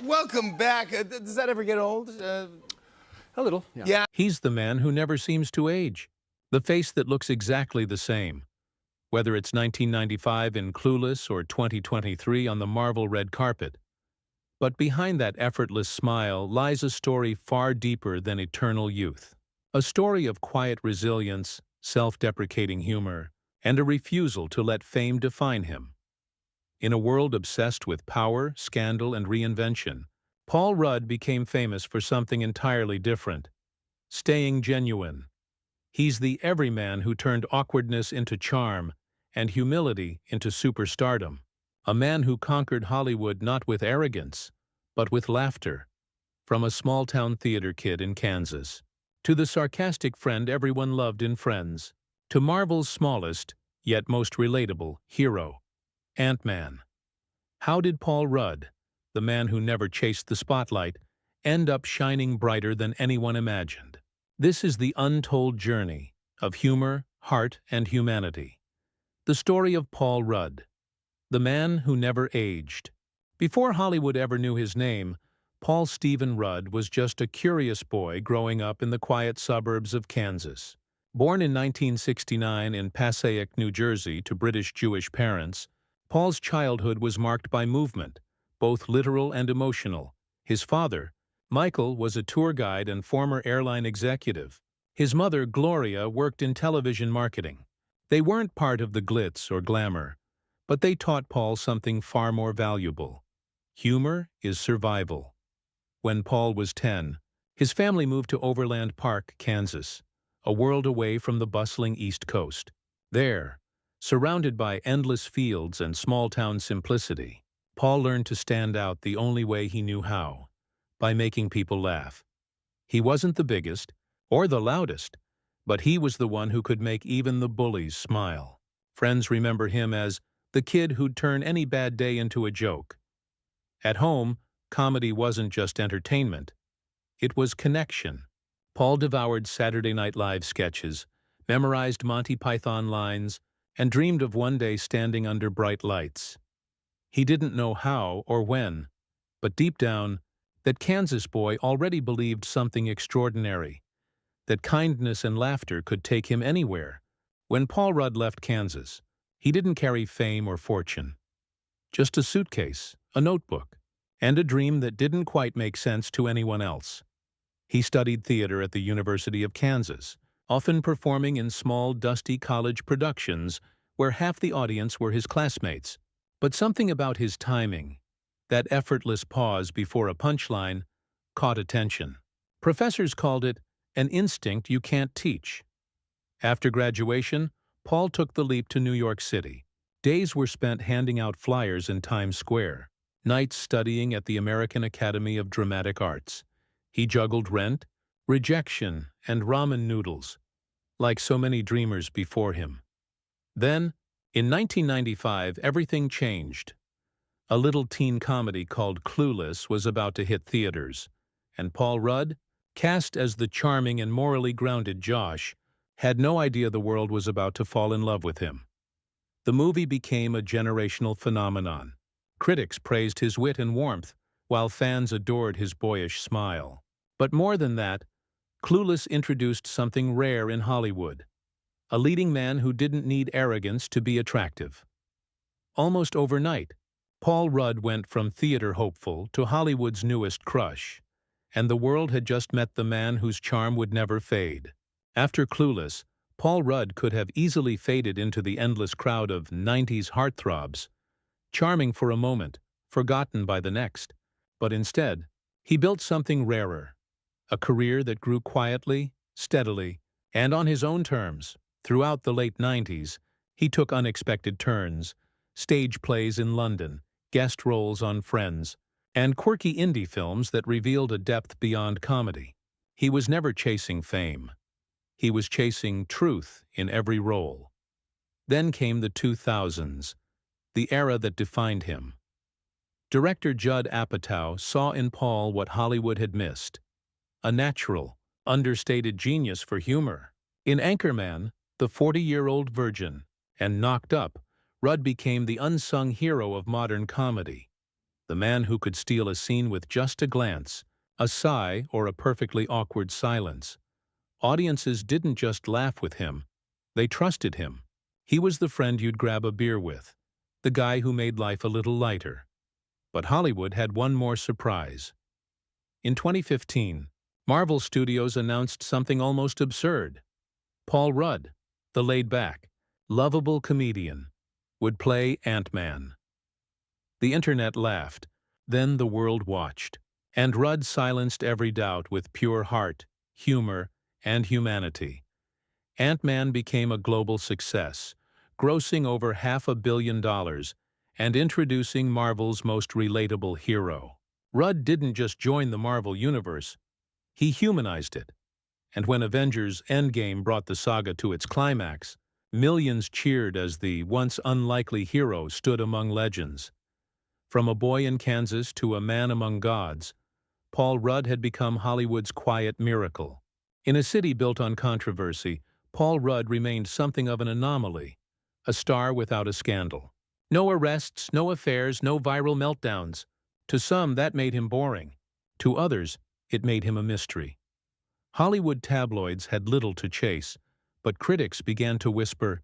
Welcome back. Does that ever get old? A little, yeah. Yeah. He's the man who never seems to age. The face that looks exactly the same. Whether it's 1995 in Clueless or 2023 on the Marvel red carpet. But behind that effortless smile lies a story far deeper than eternal youth. A story of quiet resilience, self-deprecating humor, and a refusal to let fame define him. In a world obsessed with power, scandal, and reinvention, Paul Rudd became famous for something entirely different: staying genuine. He's the everyman who turned awkwardness into charm and humility into superstardom. A man who conquered Hollywood not with arrogance, but with laughter. From a small-town theater kid in Kansas, to the sarcastic friend everyone loved in Friends, to Marvel's smallest, yet most relatable, hero, Ant-Man. How did Paul Rudd, the man who never chased the spotlight, end up shining brighter than anyone imagined? This is the untold journey of humor, heart, and humanity. The story of Paul Rudd, the man who never aged. Before Hollywood ever knew his name, Paul Stephen Rudd was just a curious boy growing up in the quiet suburbs of Kansas. Born in 1969 in Passaic, New Jersey, to British Jewish parents, Paul's childhood was marked by movement, both literal and emotional. His father, Michael, was a tour guide and former airline executive. His mother, Gloria, worked in television marketing. They weren't part of the glitz or glamour, but they taught Paul something far more valuable. Humor is survival. When Paul was 10, his family moved to Overland Park, Kansas, a world away from the bustling East Coast. There, surrounded by endless fields and small-town simplicity, Paul learned to stand out the only way he knew how: by making people laugh. He wasn't the biggest or the loudest, but he was the one who could make even the bullies smile. Friends remember him as the kid who'd turn any bad day into a joke. At home, comedy wasn't just entertainment. It was connection. Paul devoured Saturday Night Live sketches, memorized Monty Python lines, and dreamed of one day standing under bright lights. He didn't know how or when, but deep down, that Kansas boy already believed something extraordinary, that kindness and laughter could take him anywhere. When Paul Rudd left Kansas, he didn't carry fame or fortune. Just a suitcase, a notebook, and a dream that didn't quite make sense to anyone else. He studied theater at the University of Kansas, often performing in small, dusty college productions where half the audience were his classmates. But something about his timing, that effortless pause before a punchline, caught attention. Professors called it an instinct you can't teach. After graduation, Paul took the leap to New York City. Days were spent handing out flyers in Times Square, nights studying at the American Academy of Dramatic Arts. He juggled rent, rejection, and ramen noodles, like so many dreamers before him. Then, in 1995, everything changed. A little teen comedy called Clueless was about to hit theaters, and Paul Rudd, cast as the charming and morally grounded Josh, had no idea the world was about to fall in love with him. The movie became a generational phenomenon. Critics praised his wit and warmth, while fans adored his boyish smile. But more than that, Clueless introduced something rare in Hollywood: a leading man who didn't need arrogance to be attractive. Almost overnight, Paul Rudd went from theater hopeful to Hollywood's newest crush, and the world had just met the man whose charm would never fade. After Clueless, Paul Rudd could have easily faded into the endless crowd of 90s heartthrobs, charming for a moment, forgotten by the next. But instead, he built something rarer: a career that grew quietly, steadily, and on his own terms. Throughout the late 90s, he took unexpected turns: stage plays in London, guest roles on Friends, and quirky indie films that revealed a depth beyond comedy. He was never chasing fame. He was chasing truth in every role. Then came the 2000s, the era that defined him. Director Judd Apatow saw in Paul what Hollywood had missed: a natural, understated genius for humor. In Anchorman, The 40-Year-Old Virgin, and Knocked Up, Rudd became the unsung hero of modern comedy. the man who could steal a scene with just a glance, a sigh, or a perfectly awkward silence. Audiences didn't just laugh with him, they trusted him. He was the friend you'd grab a beer with, the guy who made life a little lighter. But Hollywood had one more surprise. In 2015, Marvel Studios announced something almost absurd. Paul Rudd, the laid-back, lovable comedian, would play Ant-Man. The internet laughed, then the world watched, and Rudd silenced every doubt with pure heart, humor, and humanity. Ant-Man became a global success, grossing over $500 million and introducing Marvel's most relatable hero. Rudd didn't just join the Marvel Universe, he humanized it. And when Avengers Endgame brought the saga to its climax, millions cheered as the once unlikely hero stood among legends. From a boy in Kansas to a man among gods, Paul Rudd had become Hollywood's quiet miracle. In a city built on controversy, Paul Rudd remained something of an anomaly, a star without a scandal. No arrests, no affairs, no viral meltdowns. To some, that made him boring. To others, it made him a mystery. Hollywood tabloids had little to chase, but critics began to whisper,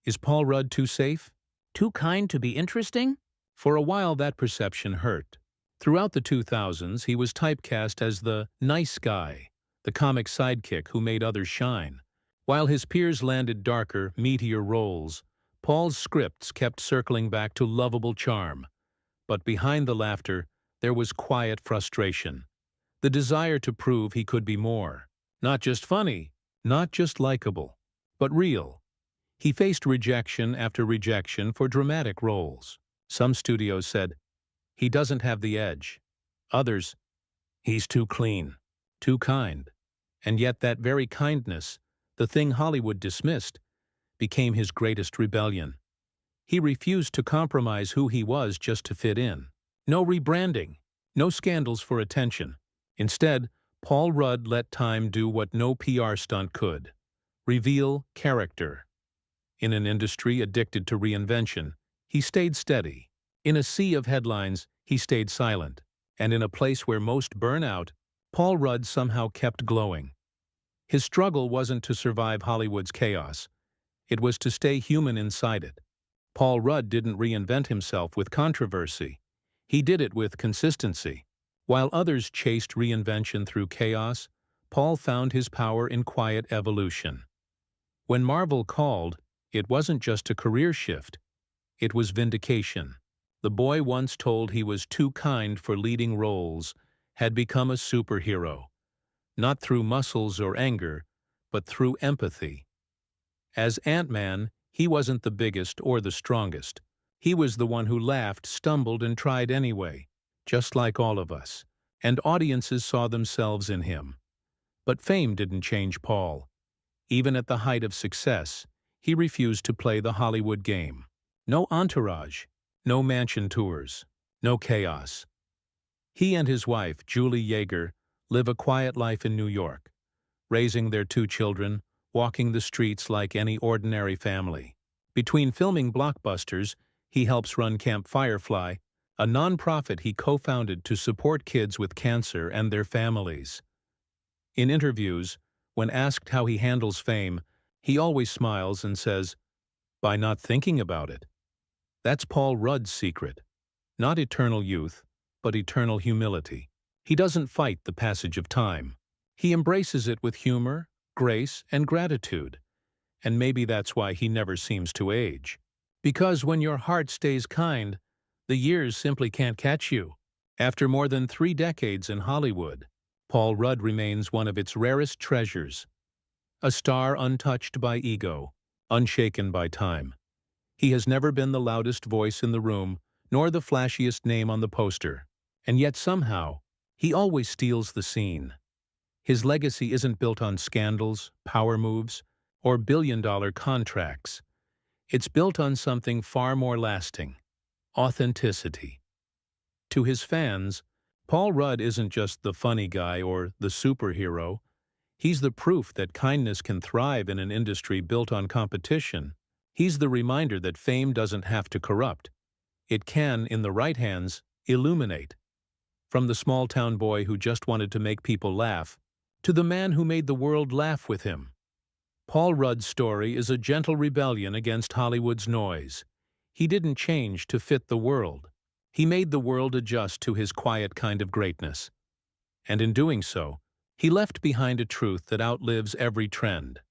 "Is Paul Rudd too safe? Too kind to be interesting?" For a while that perception hurt. Throughout the 2000s, he was typecast as the nice guy, the comic sidekick who made others shine. While his peers landed darker, meatier roles, Paul's scripts kept circling back to lovable charm. But behind the laughter, there was quiet frustration, the desire to prove he could be more. Not just funny, not just likable, but real. He faced rejection after rejection for dramatic roles. Some studios said, "He doesn't have the edge." Others, "He's too clean, too kind." And yet that very kindness, the thing Hollywood dismissed, became his greatest rebellion. He refused to compromise who he was just to fit in. No rebranding, no scandals for attention. Instead, Paul Rudd let time do what no PR stunt could: reveal character. In an industry addicted to reinvention, he stayed steady. In a sea of headlines, he stayed silent. And in a place where most burn out, Paul Rudd somehow kept glowing. His struggle wasn't to survive Hollywood's chaos. It was to stay human inside it. Paul Rudd didn't reinvent himself with controversy. He did it with consistency. While others chased reinvention through chaos, Paul found his power in quiet evolution. When Marvel called, it wasn't just a career shift. It was vindication. The boy once told he was too kind for leading roles had become a superhero, not through muscles or anger, but through empathy. As Ant-Man, he wasn't the biggest or the strongest. He was the one who laughed, stumbled, and tried anyway, just like all of us, and audiences saw themselves in him. But fame didn't change Paul. Even at the height of success, he refused to play the Hollywood game. No entourage, no mansion tours, no chaos. He and his wife, Julie Yeager, live a quiet life in New York, raising their 2 children, walking the streets like any ordinary family. Between filming blockbusters, he helps run Camp Firefly, a nonprofit he co-founded to support kids with cancer and their families. In interviews, when asked how he handles fame, he always smiles and says, "By not thinking about it." That's Paul Rudd's secret. Not eternal youth, but eternal humility. He doesn't fight the passage of time. He embraces it with humor, grace, and gratitude. And maybe that's why he never seems to age. Because when your heart stays kind, the years simply can't catch you. After more than 3 decades in Hollywood, Paul Rudd remains one of its rarest treasures. A star untouched by ego, unshaken by time. He has never been the loudest voice in the room, nor the flashiest name on the poster. And yet somehow, he always steals the scene. His legacy isn't built on scandals, power moves, or billion-dollar contracts. It's built on something far more lasting: authenticity. To his fans, Paul Rudd isn't just the funny guy or the superhero. He's the proof that kindness can thrive in an industry built on competition. He's the reminder that fame doesn't have to corrupt. It can, in the right hands, illuminate. From the small-town boy who just wanted to make people laugh, to the man who made the world laugh with him. Paul Rudd's story is a gentle rebellion against Hollywood's noise. He didn't change to fit the world. He made the world adjust to his quiet kind of greatness. And in doing so, he left behind a truth that outlives every trend.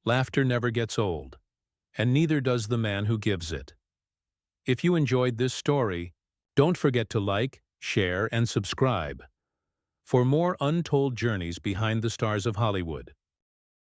Laughter never gets old, and neither does the man who gives it. If you enjoyed this story, don't forget to like, share, and subscribe for more untold journeys behind the stars of Hollywood.